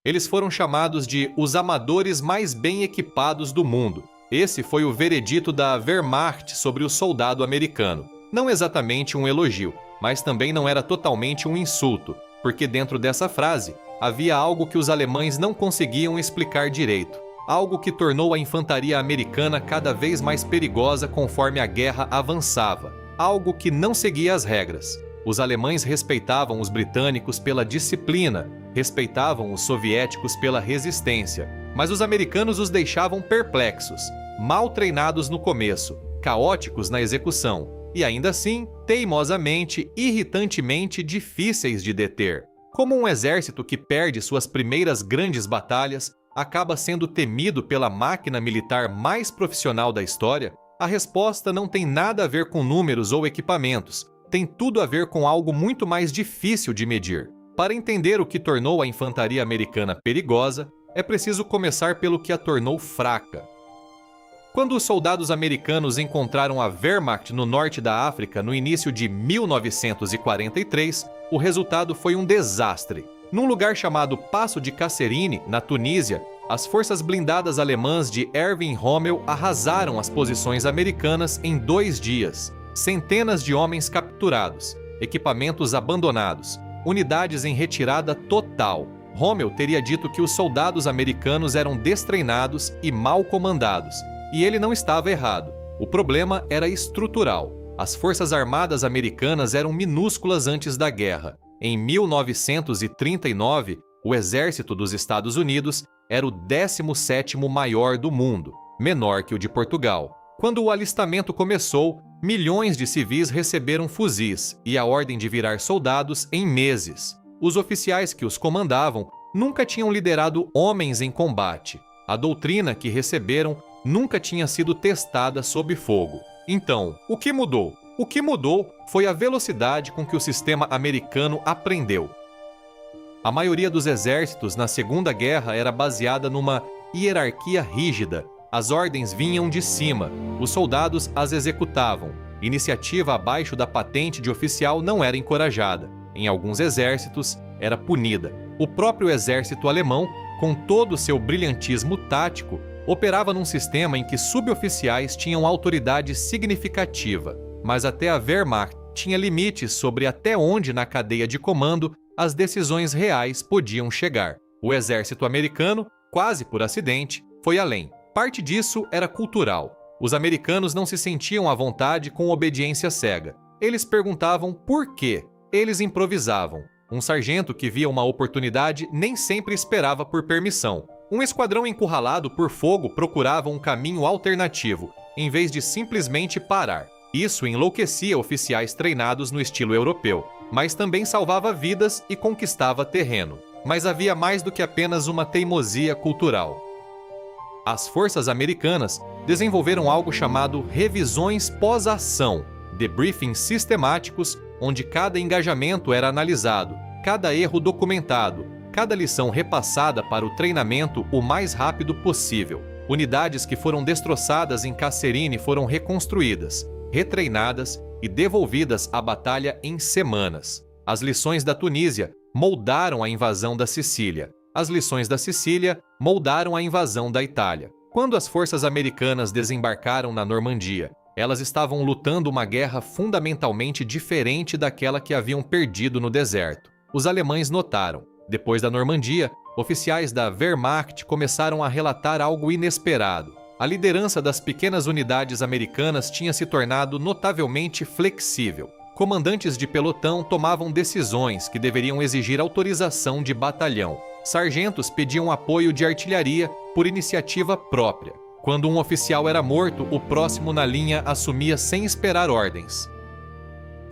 Eles foram chamados de os amadores mais bem equipados do mundo. Esse foi o veredito da Wehrmacht sobre o soldado americano. Não exatamente um elogio, mas também não era totalmente um insulto, porque dentro dessa frase havia algo que os alemães não conseguiam explicar direito. Algo que tornou a infantaria americana cada vez mais perigosa conforme a guerra avançava. Algo que não seguia as regras. Os alemães respeitavam os britânicos pela disciplina, respeitavam os soviéticos pela resistência, mas os americanos os deixavam perplexos, mal treinados no começo, caóticos na execução e ainda assim, teimosamente, irritantemente difíceis de deter. Como um exército que perde suas primeiras grandes batalhas acaba sendo temido pela máquina militar mais profissional da história, a resposta não tem nada a ver com números ou equipamentos, tem tudo a ver com algo muito mais difícil de medir. Para entender o que tornou a infantaria americana perigosa, é preciso começar pelo que a tornou fraca. Quando os soldados americanos encontraram a Wehrmacht no norte da África no início de 1943, o resultado foi um desastre. Num lugar chamado Passo de Kasserine, na Tunísia, as forças blindadas alemãs de Erwin Rommel arrasaram as posições americanas em 2 dias. Centenas de homens capturados, equipamentos abandonados, unidades em retirada total. Rommel teria dito que os soldados americanos eram destreinados e mal comandados, e ele não estava errado. O problema era estrutural. As forças armadas americanas eram minúsculas antes da guerra. Em 1939, o exército dos Estados Unidos era o 17º maior do mundo, menor que o de Portugal. Quando o alistamento começou, milhões de civis receberam fuzis e a ordem de virar soldados em meses. Os oficiais que os comandavam nunca tinham liderado homens em combate. A doutrina que receberam nunca tinha sido testada sob fogo. Então, o que mudou? O que mudou foi a velocidade com que o sistema americano aprendeu. A maioria dos exércitos na Segunda Guerra era baseada numa hierarquia rígida. As ordens vinham de cima, os soldados as executavam. Iniciativa abaixo da patente de oficial não era encorajada. Em alguns exércitos, era punida. O próprio exército alemão, com todo o seu brilhantismo tático, operava num sistema em que suboficiais tinham autoridade significativa. Mas até a Wehrmacht tinha limites sobre até onde na cadeia de comando as decisões reais podiam chegar. O exército americano, quase por acidente, foi além. Parte disso era cultural. Os americanos não se sentiam à vontade com obediência cega. Eles perguntavam por quê. Eles improvisavam. Um sargento que via uma oportunidade nem sempre esperava por permissão. Um esquadrão encurralado por fogo procurava um caminho alternativo, em vez de simplesmente parar. Isso enlouquecia oficiais treinados no estilo europeu, mas também salvava vidas e conquistava terreno. Mas havia mais do que apenas uma teimosia cultural. As forças americanas desenvolveram algo chamado revisões pós-ação, debriefings sistemáticos, onde cada engajamento era analisado, cada erro documentado, cada lição repassada para o treinamento o mais rápido possível. Unidades que foram destroçadas em Kasserine foram reconstruídas, retreinadas e devolvidas à batalha em semanas. As lições da Tunísia moldaram a invasão da Sicília. As lições da Sicília moldaram a invasão da Itália. Quando as forças americanas desembarcaram na Normandia, elas estavam lutando uma guerra fundamentalmente diferente daquela que haviam perdido no deserto. Os alemães notaram. Depois da Normandia, oficiais da Wehrmacht começaram a relatar algo inesperado. A liderança das pequenas unidades americanas tinha se tornado notavelmente flexível. Comandantes de pelotão tomavam decisões que deveriam exigir autorização de batalhão. Sargentos pediam apoio de artilharia por iniciativa própria. Quando um oficial era morto, o próximo na linha assumia sem esperar ordens.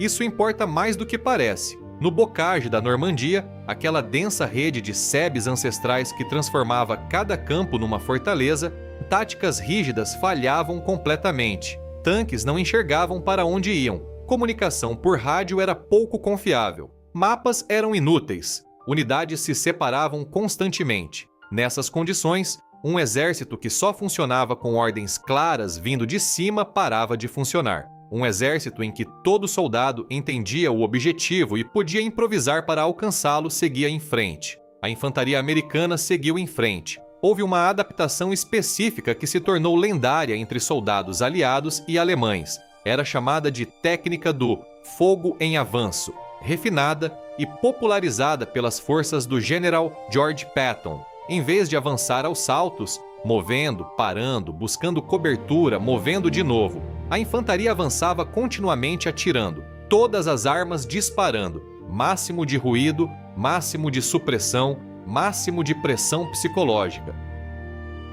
Isso importa mais do que parece. No bocage da Normandia, aquela densa rede de sebes ancestrais que transformava cada campo numa fortaleza, táticas rígidas falhavam completamente. Tanques não enxergavam para onde iam. Comunicação por rádio era pouco confiável. Mapas eram inúteis. Unidades se separavam constantemente. Nessas condições, um exército que só funcionava com ordens claras vindo de cima parava de funcionar. Um exército em que todo soldado entendia o objetivo e podia improvisar para alcançá-lo seguia em frente. A infantaria americana seguiu em frente. Houve uma adaptação específica que se tornou lendária entre soldados aliados e alemães. Era chamada de técnica do fogo em avanço, refinada e popularizada pelas forças do General George Patton. Em vez de avançar aos saltos, movendo, parando, buscando cobertura, movendo de novo, a infantaria avançava continuamente atirando, todas as armas disparando, máximo de ruído, máximo de supressão, máximo de pressão psicológica.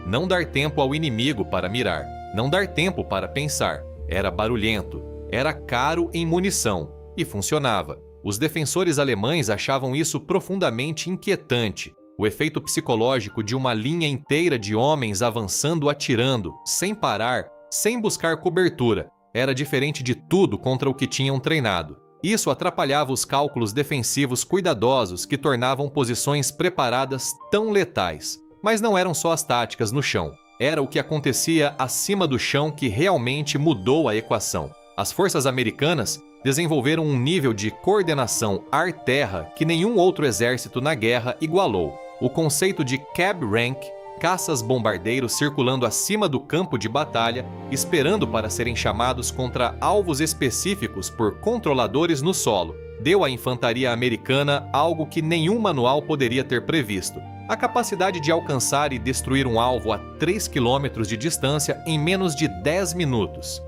Não dar tempo ao inimigo para mirar, não dar tempo para pensar. Era barulhento, era caro em munição e funcionava. Os defensores alemães achavam isso profundamente inquietante. O efeito psicológico de uma linha inteira de homens avançando atirando, sem parar, sem buscar cobertura, era diferente de tudo contra o que tinham treinado. Isso atrapalhava os cálculos defensivos cuidadosos que tornavam posições preparadas tão letais. Mas não eram só as táticas no chão. Era o que acontecia acima do chão que realmente mudou a equação. As forças americanas desenvolveram um nível de coordenação ar-terra que nenhum outro exército na guerra igualou. O conceito de cab rank, caças-bombardeiros circulando acima do campo de batalha, esperando para serem chamados contra alvos específicos por controladores no solo, deu à infantaria americana algo que nenhum manual poderia ter previsto: a capacidade de alcançar e destruir um alvo a 3 km de distância em menos de 10 minutos.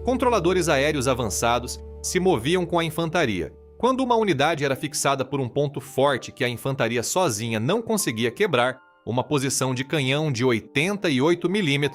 Controladores aéreos avançados se moviam com a infantaria. Quando uma unidade era fixada por um ponto forte que a infantaria sozinha não conseguia quebrar, uma posição de canhão de 88 mm,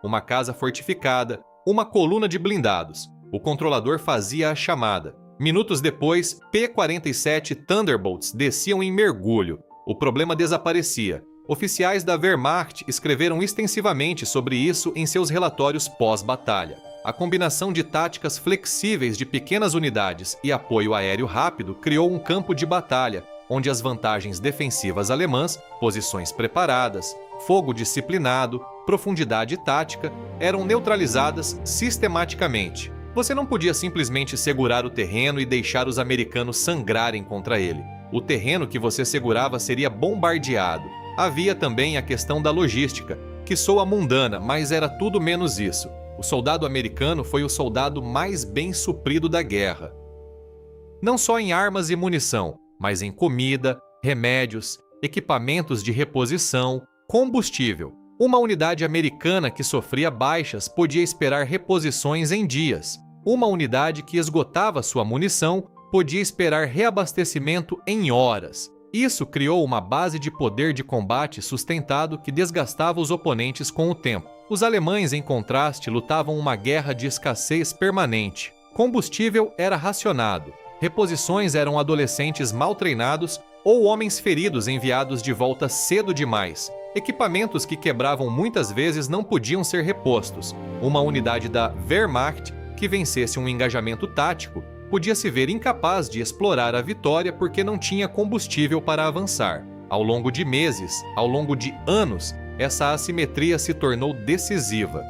uma casa fortificada, uma coluna de blindados, o controlador fazia a chamada. Minutos depois, P-47 Thunderbolts desciam em mergulho. O problema desaparecia. Oficiais da Wehrmacht escreveram extensivamente sobre isso em seus relatórios pós-batalha. A combinação de táticas flexíveis de pequenas unidades e apoio aéreo rápido criou um campo de batalha, onde as vantagens defensivas alemãs, posições preparadas, fogo disciplinado, profundidade tática, eram neutralizadas sistematicamente. Você não podia simplesmente segurar o terreno e deixar os americanos sangrarem contra ele. O terreno que você segurava seria bombardeado. Havia também a questão da logística, que soa mundana, mas era tudo menos isso. O soldado americano foi o soldado mais bem suprido da guerra. Não só em armas e munição, mas em comida, remédios, equipamentos de reposição, combustível. Uma unidade americana que sofria baixas podia esperar reposições em dias. Uma unidade que esgotava sua munição podia esperar reabastecimento em horas. Isso criou uma base de poder de combate sustentado que desgastava os oponentes com o tempo. Os alemães, em contraste, lutavam uma guerra de escassez permanente. Combustível era racionado. Reposições eram adolescentes mal treinados ou homens feridos enviados de volta cedo demais. Equipamentos que quebravam muitas vezes não podiam ser repostos. Uma unidade da Wehrmacht que vencesse um engajamento tático podia se ver incapaz de explorar a vitória porque não tinha combustível para avançar. Ao longo de meses, ao longo de anos, essa assimetria se tornou decisiva.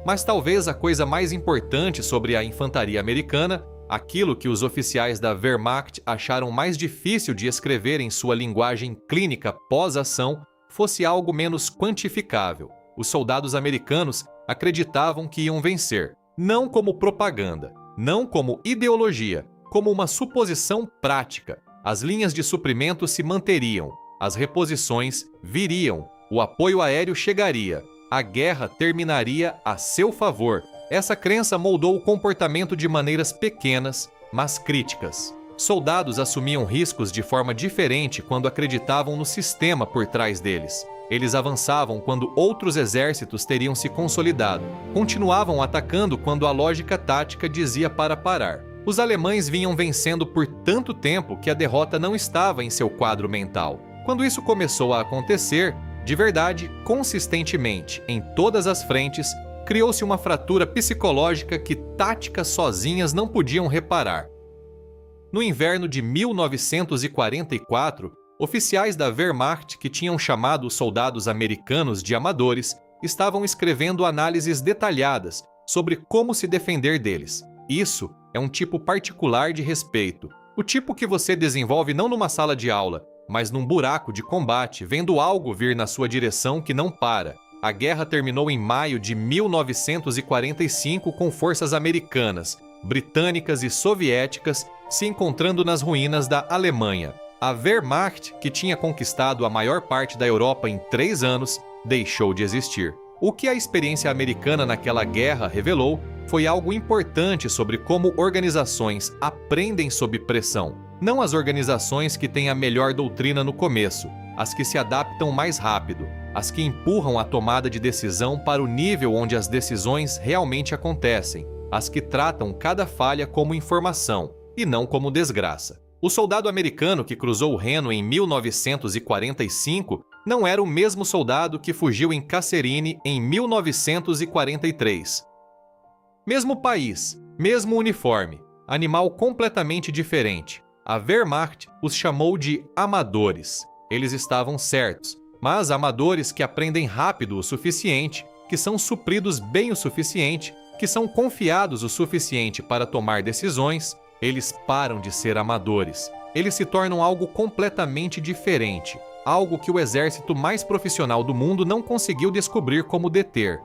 Mas talvez a coisa mais importante sobre a infantaria americana, aquilo que os oficiais da Wehrmacht acharam mais difícil de escrever em sua linguagem clínica pós-ação, fosse algo menos quantificável. Os soldados americanos acreditavam que iam vencer, não como propaganda, não como ideologia, como uma suposição prática. As linhas de suprimento se manteriam, as reposições viriam, o apoio aéreo chegaria, a guerra terminaria a seu favor. Essa crença moldou o comportamento de maneiras pequenas, mas críticas. Soldados assumiam riscos de forma diferente quando acreditavam no sistema por trás deles. Eles avançavam quando outros exércitos teriam se consolidado. Continuavam atacando quando a lógica tática dizia para parar. Os alemães vinham vencendo por tanto tempo que a derrota não estava em seu quadro mental. Quando isso começou a acontecer, de verdade, consistentemente, em todas as frentes, criou-se uma fratura psicológica que táticas sozinhas não podiam reparar. No inverno de 1944, oficiais da Wehrmacht que tinham chamado os soldados americanos de amadores estavam escrevendo análises detalhadas sobre como se defender deles. Isso é um tipo particular de respeito, o tipo que você desenvolve não numa sala de aula, mas num buraco de combate, vendo algo vir na sua direção que não para. A guerra terminou em maio de 1945 com forças americanas, britânicas e soviéticas se encontrando nas ruínas da Alemanha. A Wehrmacht, que tinha conquistado a maior parte da Europa em 3 anos, deixou de existir. O que a experiência americana naquela guerra revelou foi algo importante sobre como organizações aprendem sob pressão. Não as organizações que têm a melhor doutrina no começo, as que se adaptam mais rápido, as que empurram a tomada de decisão para o nível onde as decisões realmente acontecem, as que tratam cada falha como informação e não como desgraça. O soldado americano que cruzou o Reno em 1945 não era o mesmo soldado que fugiu em Kasserine em 1943. Mesmo país, mesmo uniforme, animal completamente diferente. A Wehrmacht os chamou de amadores. Eles estavam certos, mas amadores que aprendem rápido o suficiente, que são supridos bem o suficiente, que são confiados o suficiente para tomar decisões, eles param de ser amadores. Eles se tornam algo completamente diferente, algo que o exército mais profissional do mundo não conseguiu descobrir como deter.